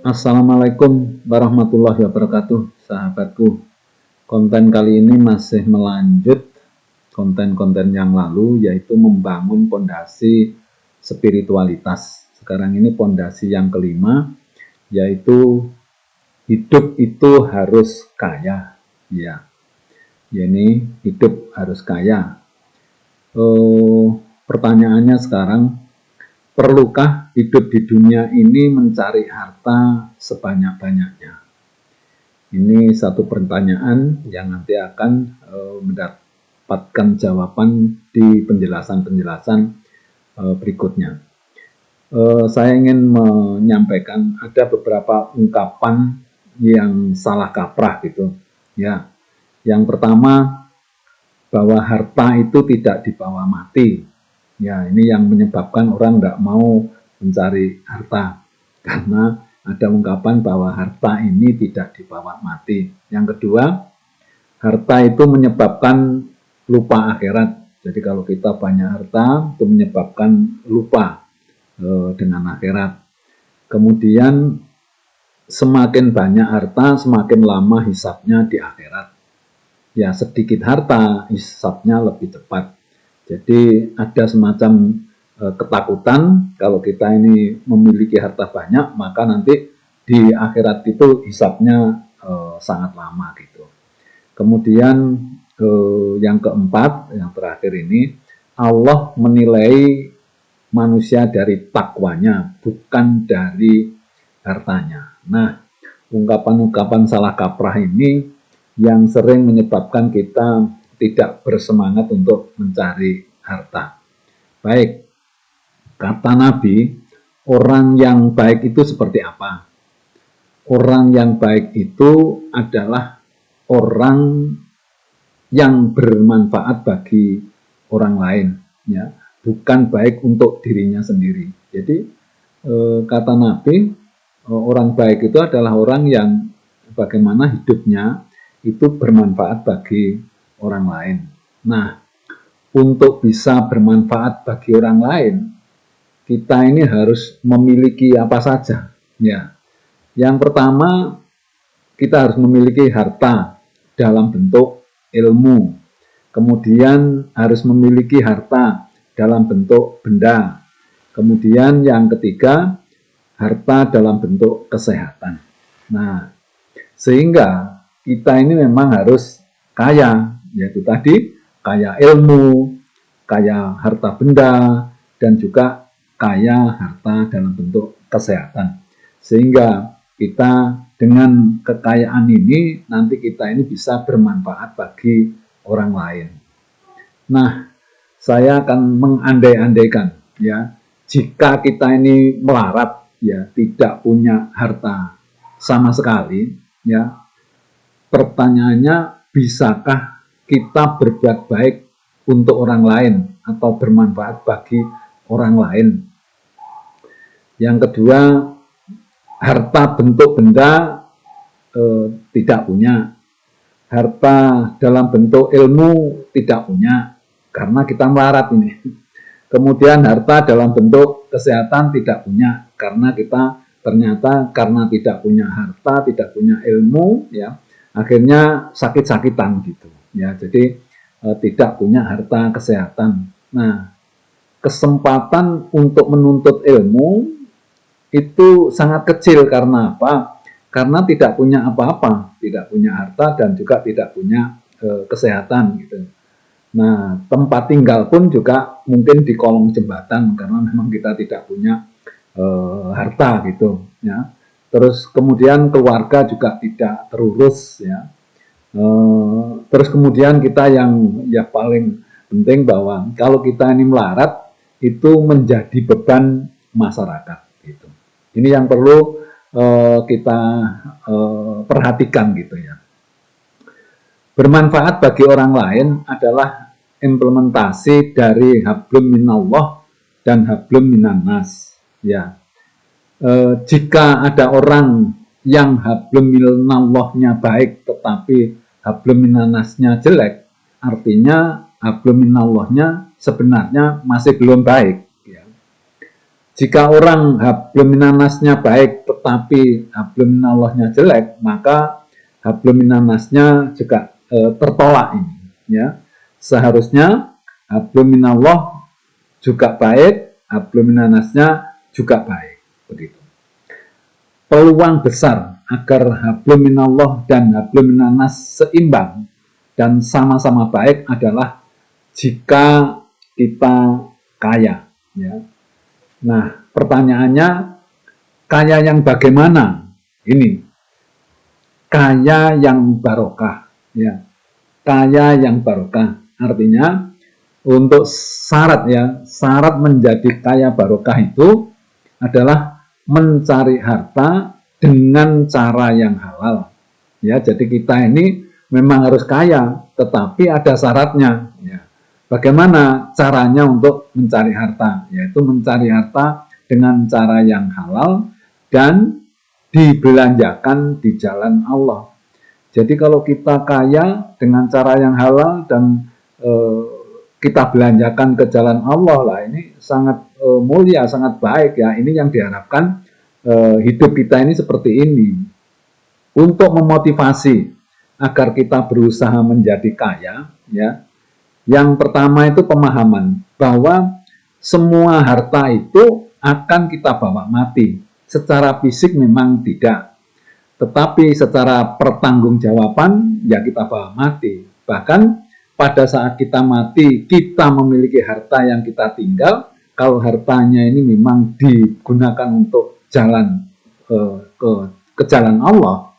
Assalamualaikum warahmatullahi wabarakatuh, sahabatku. Konten kali ini masih melanjut konten-konten yang lalu, yaitu membangun pondasi spiritualitas. Sekarang ini pondasi yang kelima, yaitu hidup itu harus kaya. Ya, ini hidup harus kaya. Pertanyaannya sekarang, perlukah hidup di dunia ini mencari harta sebanyak-banyaknya? Ini satu pertanyaan yang nanti akan mendapatkan jawaban di penjelasan-penjelasan berikutnya. Saya ingin menyampaikan ada beberapa ungkapan yang salah kaprah gitu. Ya, yang pertama, bahwa harta itu tidak dibawa mati. Ya, ini yang menyebabkan orang tidak mau mencari harta. Karena ada ungkapan bahwa harta ini tidak dibawa mati. Yang kedua, harta itu menyebabkan lupa akhirat. Jadi kalau kita banyak harta, itu menyebabkan lupa dengan akhirat. Kemudian, semakin banyak harta, semakin lama hisabnya di akhirat. Ya, sedikit harta, hisabnya lebih cepat. Jadi ada semacam ketakutan kalau kita ini memiliki harta banyak, maka nanti di akhirat itu hisabnya sangat lama gitu. Kemudian yang keempat, yang terakhir ini, Allah menilai manusia dari takwanya, bukan dari hartanya. Nah, ungkapan-ungkapan salah kaprah ini yang sering menyebabkan kita tidak bersemangat untuk mencari harta. Baik, kata Nabi, orang yang baik itu seperti apa? Orang yang baik itu adalah orang yang bermanfaat bagi orang lain, ya, bukan baik untuk dirinya sendiri. Jadi kata Nabi, orang baik itu adalah orang yang bagaimana hidupnya itu bermanfaat bagi orang lain. Nah, untuk bisa bermanfaat bagi orang lain, kita ini harus memiliki apa saja. Ya, yang pertama, kita harus memiliki harta dalam bentuk ilmu. Kemudian harus memiliki harta dalam bentuk benda. Kemudian yang ketiga, harta dalam bentuk kesehatan. Nah, sehingga kita ini memang harus kaya, yaitu tadi kaya ilmu, kaya harta benda, dan juga kaya harta dalam bentuk kesehatan. Sehingga kita dengan kekayaan ini, nanti kita ini bisa bermanfaat bagi orang lain. Nah, saya akan mengandai-andaikan, ya, jika kita ini melarat, ya, tidak punya harta sama sekali, ya, pertanyaannya, bisakah kita berbuat baik untuk orang lain atau bermanfaat bagi orang lain? Yang kedua, harta bentuk benda tidak punya. Harta dalam bentuk ilmu tidak punya, karena kita melarat ini. Kemudian harta dalam bentuk kesehatan tidak punya, karena kita ternyata karena tidak punya harta, tidak punya ilmu, ya, akhirnya sakit-sakitan gitu. Ya, jadi tidak punya harta kesehatan. Nah, kesempatan untuk menuntut ilmu itu sangat kecil karena apa? Karena tidak punya apa-apa, tidak punya harta dan juga tidak punya kesehatan gitu. Nah, tempat tinggal pun juga mungkin di kolong jembatan karena memang kita tidak punya harta gitu, ya. Terus kemudian keluarga juga tidak terurus, ya. Terus kemudian kita yang paling penting bahwa kalau kita ini melarat itu menjadi beban masyarakat gitu. Ini yang perlu kita perhatikan gitu ya. Bermanfaat bagi orang lain adalah implementasi dari hablum minallah dan hablum minannas, ya. Jika ada orang yang hablum minallahnya baik tetapi hablum minannasnya jelek, artinya hablum minallahnya sebenarnya masih belum baik, ya. Jika orang hablum minannasnya baik tetapi hablum minallahnya jelek, maka hablum minannasnya juga tertolak ini, ya. Seharusnya hablum minallah juga baik, hablum minannasnya juga baik, begitu. Peluang besar agar hablum minallah dan hablum minannas seimbang dan sama-sama baik adalah jika kita kaya, ya. Nah, pertanyaannya, kaya yang bagaimana? Ini kaya yang barokah, ya. Kaya yang barokah artinya untuk syarat, ya, syarat menjadi kaya barokah itu adalah mencari harta dengan cara yang halal, ya. Jadi kita ini memang harus kaya, tetapi ada syaratnya, ya. Bagaimana caranya untuk mencari harta? Yaitu mencari harta dengan cara yang halal dan dibelanjakan di jalan Allah. Jadi kalau kita kaya dengan cara yang halal dan kita belanjakan ke jalan Allah, lah ini sangat mulia, sangat baik, ya. Ini yang diharapkan, hidup kita ini seperti ini. Untuk memotivasi agar kita berusaha menjadi kaya, ya. Yang pertama itu pemahaman bahwa semua harta itu akan kita bawa mati. Secara fisik memang tidak, tetapi secara pertanggungjawaban ya kita bawa mati. Bahkan pada saat kita mati, kita memiliki harta yang kita tinggal. Kalau hartanya ini memang digunakan untuk jalan ke jalan Allah,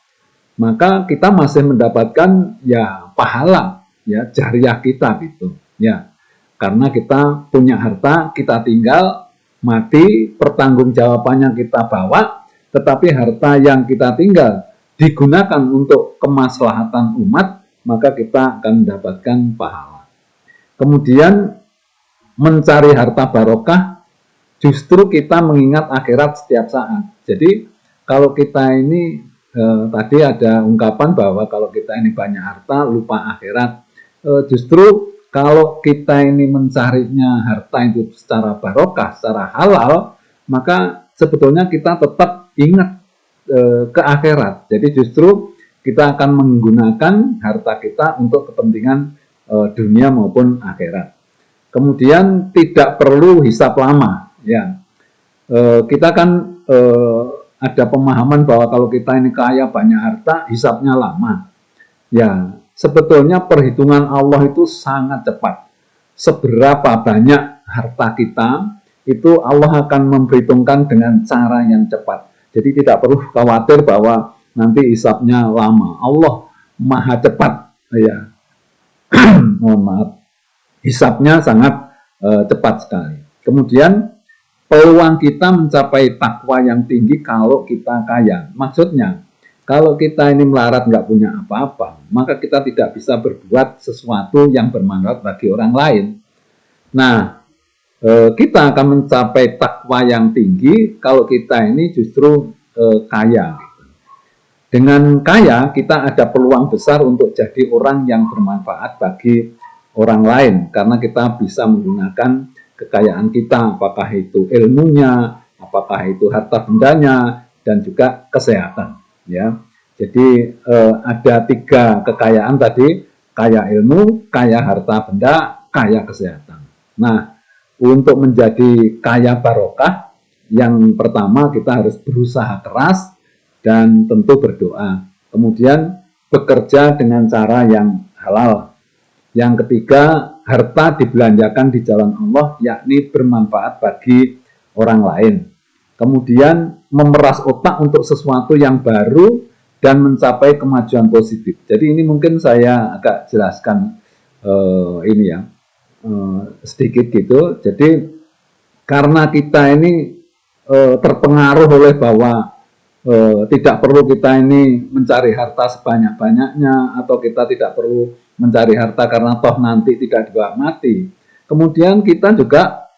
maka kita masih mendapatkan ya pahala, ya, jariah kita gitu, ya. Karena kita punya harta, kita tinggal, mati, pertanggungjawabannya kita bawa, tetapi harta yang kita tinggal digunakan untuk kemaslahatan umat, maka kita akan mendapatkan pahala. Kemudian mencari harta barokah, justru kita mengingat akhirat setiap saat. Jadi kalau kita ini tadi ada ungkapan bahwa kalau kita ini banyak harta lupa akhirat. Justru kalau kita ini mencarinya harta itu secara barokah, secara halal, maka sebetulnya kita tetap ingat ke akhirat. Jadi justru kita akan menggunakan harta kita untuk kepentingan dunia maupun akhirat. Kemudian tidak perlu hisab lama, ya. Kita kan ada pemahaman bahwa kalau kita ini kaya banyak harta, hisabnya lama. Ya, sebetulnya perhitungan Allah itu sangat cepat. Seberapa banyak harta kita, itu Allah akan memperhitungkan dengan cara yang cepat. Jadi tidak perlu khawatir bahwa nanti hisabnya lama. Allah maha cepat, ya. Mohon maaf. Hisabnya sangat cepat sekali. Kemudian peluang kita mencapai takwa yang tinggi kalau kita kaya. Maksudnya, kalau kita ini melarat nggak punya apa-apa, maka kita tidak bisa berbuat sesuatu yang bermanfaat bagi orang lain. Nah, kita akan mencapai takwa yang tinggi kalau kita ini justru kaya. Dengan kaya, kita ada peluang besar untuk jadi orang yang bermanfaat bagi orang lain, karena kita bisa menggunakan kekayaan kita, apakah itu ilmunya, apakah itu harta bendanya, dan juga kesehatan, ya. Jadi ada 3 kekayaan tadi, kaya ilmu, kaya harta benda, kaya kesehatan. Nah, untuk menjadi kaya barokah, yang pertama kita harus berusaha keras dan tentu berdoa. Kemudian bekerja dengan cara yang halal. Yang ketiga, harta dibelanjakan di jalan Allah, yakni bermanfaat bagi orang lain. Kemudian memeras otak untuk sesuatu yang baru dan mencapai kemajuan positif. Jadi ini mungkin saya agak jelaskan ini ya, sedikit gitu. Jadi karena kita ini terpengaruh oleh bahwa tidak perlu kita ini mencari harta sebanyak-banyaknya, atau kita tidak perlu mencari harta karena toh nanti tidak dibawa mati. Kemudian kita juga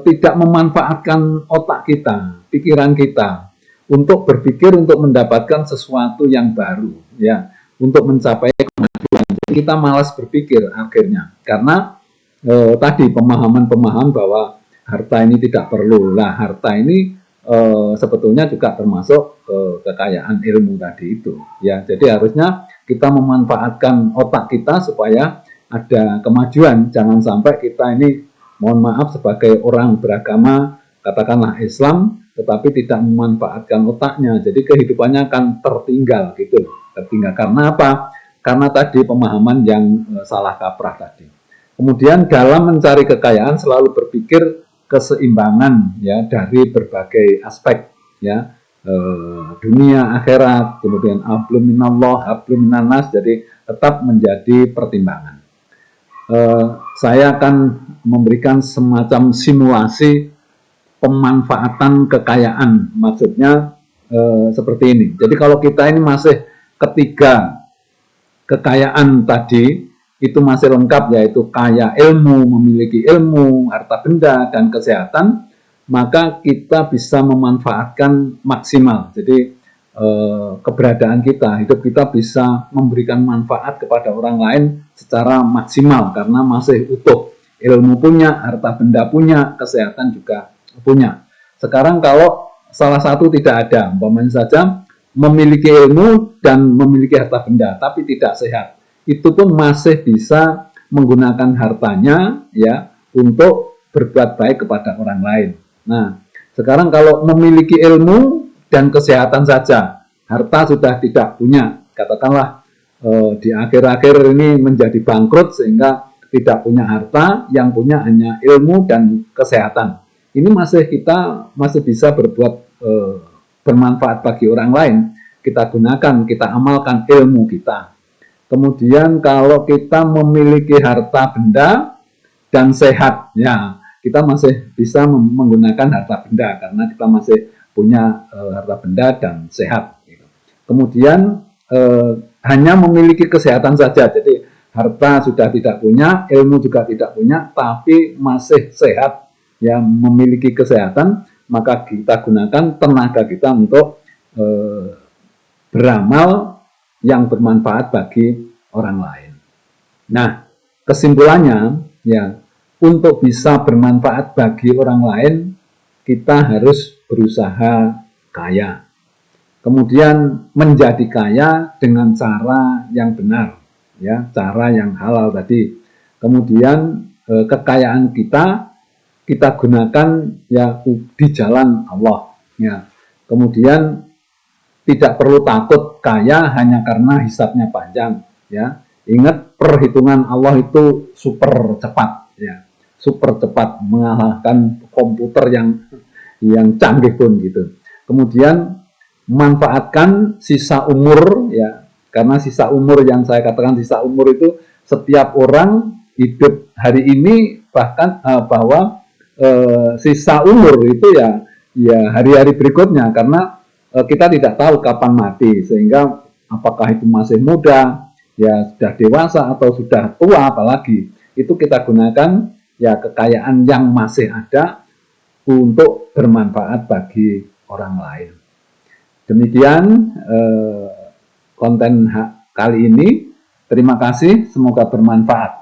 tidak memanfaatkan otak kita, pikiran kita untuk berpikir untuk mendapatkan sesuatu yang baru, ya, untuk mencapai kemajuan. Jadi kita malas berpikir akhirnya karena tadi pemahaman bahwa harta ini tidak perlu. Lah, harta ini sebetulnya juga termasuk kekayaan ilmu tadi itu. Ya, jadi harusnya kita memanfaatkan otak kita supaya ada kemajuan. Jangan sampai kita ini, mohon maaf, sebagai orang beragama, katakanlah Islam, tetapi tidak memanfaatkan otaknya. Jadi kehidupannya akan tertinggal gitu. Tertinggal karena apa? Karena tadi pemahaman yang salah kaprah tadi. Kemudian dalam mencari kekayaan selalu berpikir keseimbangan ya dari berbagai aspek ya, dunia akhirat, kemudian hablum minallah, hablum minannas, jadi tetap menjadi pertimbangan. Saya akan memberikan semacam simulasi pemanfaatan kekayaan, maksudnya seperti ini. Jadi kalau kita ini masih ketiga kekayaan tadi itu masih lengkap, yaitu kaya ilmu, memiliki ilmu, harta benda, dan kesehatan, maka kita bisa memanfaatkan maksimal. Jadi keberadaan kita, hidup kita bisa memberikan manfaat kepada orang lain secara maksimal karena masih utuh. Ilmu punya, harta benda punya, kesehatan juga punya. Sekarang kalau salah satu tidak ada, umpamanya saja memiliki ilmu dan memiliki harta benda, tapi tidak sehat, itu pun masih bisa menggunakan hartanya ya untuk berbuat baik kepada orang lain. Nah, sekarang kalau memiliki ilmu dan kesehatan saja, harta sudah tidak punya, katakanlah di akhir-akhir ini menjadi bangkrut sehingga tidak punya harta, yang punya hanya ilmu dan kesehatan. Ini kita masih bisa berbuat bermanfaat bagi orang lain. Kita gunakan, kita amalkan ilmu kita. Kemudian kalau kita memiliki harta benda dan sehat, ya kita masih bisa menggunakan harta benda karena kita masih punya harta benda dan sehat. Kemudian hanya memiliki kesehatan saja, jadi harta sudah tidak punya, ilmu juga tidak punya, tapi masih sehat, ya memiliki kesehatan, maka kita gunakan tenaga kita untuk beramal yang bermanfaat bagi orang lain. Nah, kesimpulannya ya, untuk bisa bermanfaat bagi orang lain, kita harus berusaha kaya. Kemudian menjadi kaya dengan cara yang benar, ya, cara yang halal tadi. Kemudian kekayaan kita gunakan ya di jalan Allah, ya. Kemudian tidak perlu takut kaya hanya karena hisabnya panjang, ya. Ingat, perhitungan Allah itu super cepat, ya, super cepat, mengalahkan komputer yang canggih pun gitu. Kemudian manfaatkan sisa umur, ya, karena sisa umur yang saya katakan sisa umur itu setiap orang hidup hari ini, bahkan bahwa sisa umur itu ya hari-hari berikutnya, karena kita tidak tahu kapan mati, sehingga apakah itu masih muda, ya sudah dewasa, atau sudah tua, apalagi itu kita gunakan ya kekayaan yang masih ada untuk bermanfaat bagi orang lain. Demikian konten kali ini. Terima kasih, semoga bermanfaat.